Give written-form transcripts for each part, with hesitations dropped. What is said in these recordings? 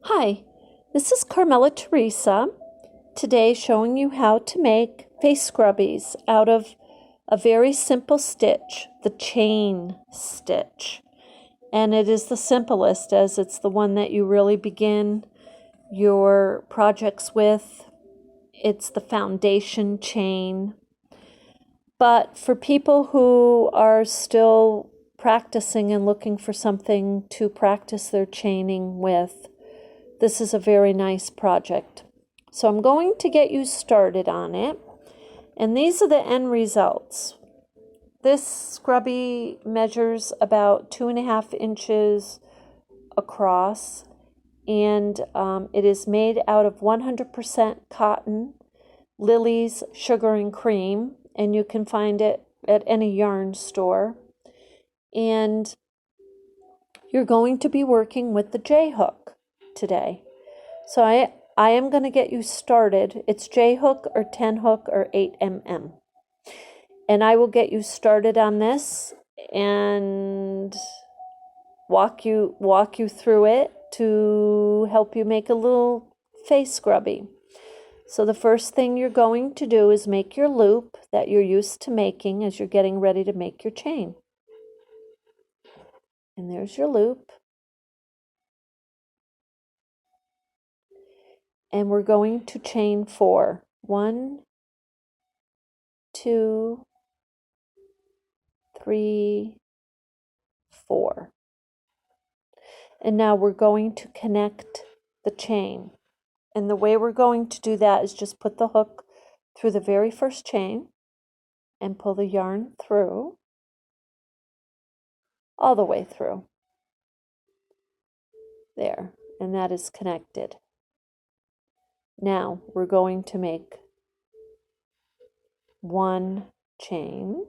Hi, this is Carmella-Teresa, today showing you how to make face scrubbies out of a very simple stitch, the chain stitch. And it is the simplest as it's the one that you really begin your projects with. It's the foundation chain. But for people who are still practicing and looking for something to practice their chaining with, this is a very nice project. So I'm going to get you started on it. And these are the end results. This scrubby measures about 2.5 inches across. And it is made out of 100% cotton, Lily's Sugar and Cream. And you can find it at any yarn store. And you're going to be working with the J-hook today. So I am going to get you started. It's J-hook or 10 hook or 8mm. And I will get you started on this and walk you through it to help you make a little face scrubby. So the first thing you're going to do is make your loop that you're used to making as you're getting ready to make your chain. And there's your loop. And we're going to chain 4. 1, 2, 3, 4. And now we're going to connect the chain. And the way we're going to do that is just put the hook through the very first chain and pull the yarn through, all the way through. There, and that is connected. Now we're going to make 1 chain,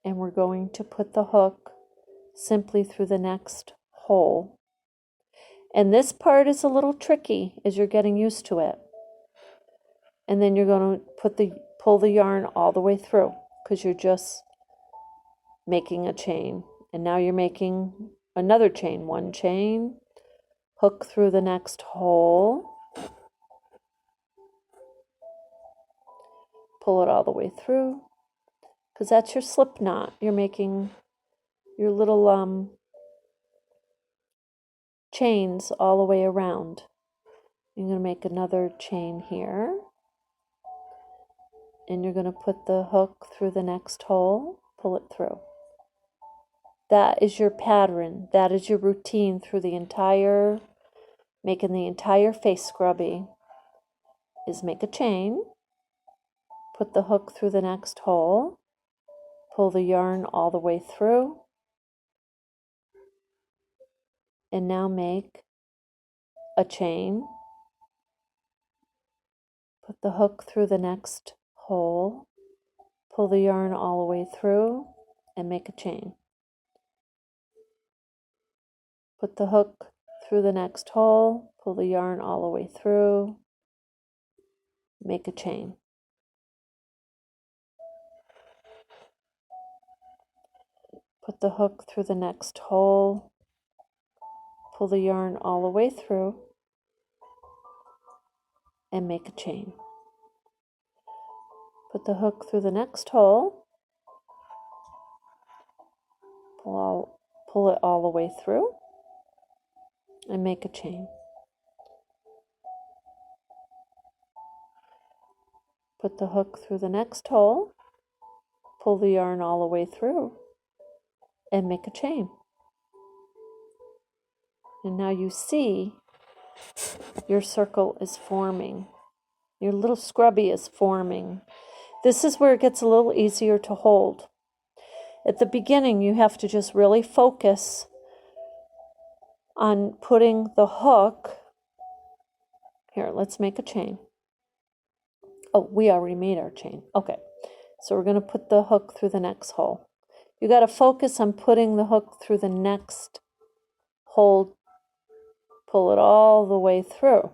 and we're going to put the hook simply through the next hole. And this part is a little tricky as you're getting used to it. And then you're going to pull the yarn all the way through because you're just making a chain. And now you're making another chain. 1 chain, hook through the next hole, pull it all the way through because that's your slip knot. You're making your little chains all the way around. You're going to make another chain here, and you're going to put the hook through the next hole, pull it through. That is your pattern. That is your routine through the entire, making the entire face scrubby, is make a chain, put the hook through the next hole, pull the yarn all the way through, and now make a chain, put the hook through the next hole, pull the yarn all the way through, and make a chain. Put the hook through the next hole, pull the yarn all the way through, make a chain. Put the hook through the next hole, pull the yarn all the way through, and make a chain. Put the hook through the next hole, pull it all the way through, and make a chain. Put the hook through the next hole, pull the yarn all the way through, and make a chain. And now you see your circle is forming. Your little scrubby is forming. This is where it gets a little easier to hold. At the beginning, you have to just really focus on putting the hook. Here, let's make a chain. Oh, we already made our chain. Okay, so we're going to put the hook through the next hole. You got to focus on putting the hook through the next hole, pull it all the way through,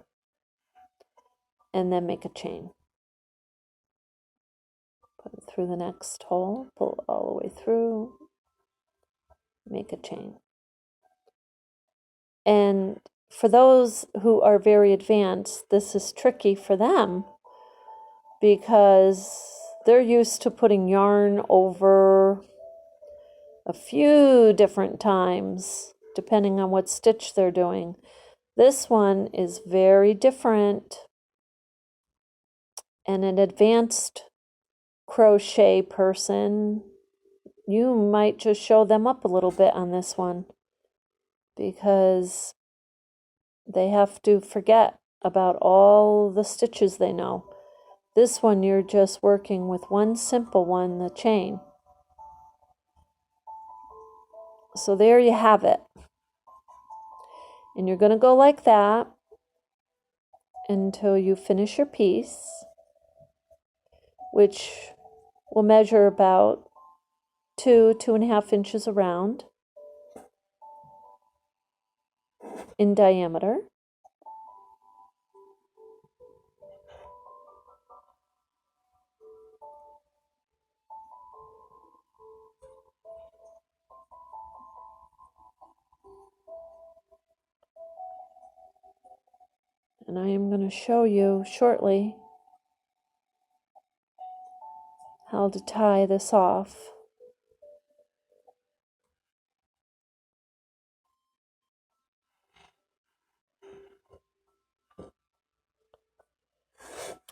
and then make a chain. Put it through the next hole, pull it all the way through, make a chain. And for those who are very advanced, this is tricky for them because they're used to putting yarn over a few different times, depending on what stitch they're doing. This one is very different, and an advanced crochet person, you might just show them up a little bit on this one because they have to forget about all the stitches they know. This one, you're just working with one simple one, the chain. So there you have it. And you're going to go like that until you finish your piece, which will measure about 2.5 inches around in diameter. And I am going to show you shortly how to tie this off.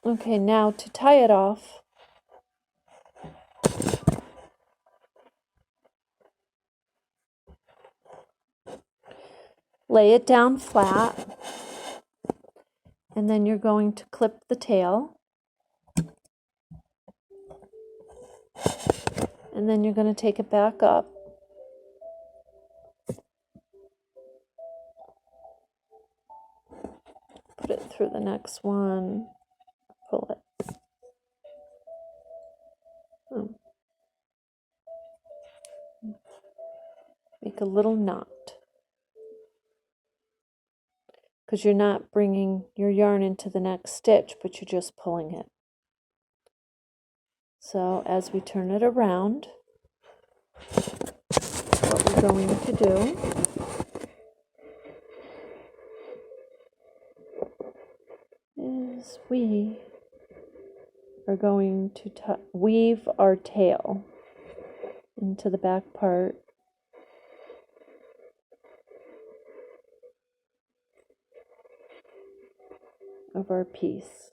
Okay, now to tie it off, lay it down flat, and then you're going to clip the tail. And then you're going to take it back up. Put it through the next one. Pull it. Make a little knot. Because you're not bringing your yarn into the next stitch, but you're just pulling it. So as we turn it around, what we're going to do is we are going to weave our tail into the back part of our piece.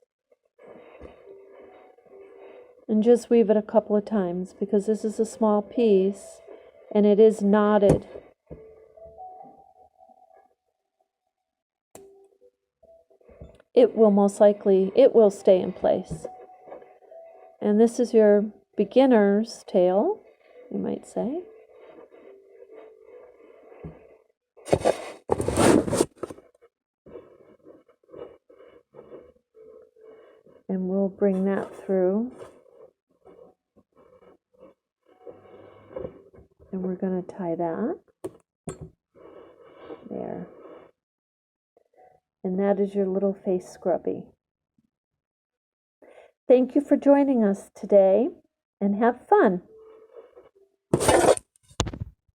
And just weave it a couple of times because this is a small piece and it is knotted. It will most likely, it will stay in place. And this is your beginner's tail, you might say. And we'll bring that through. And we're going to tie that there. And that is your little face scrubby. Thank you for joining us today, and have fun.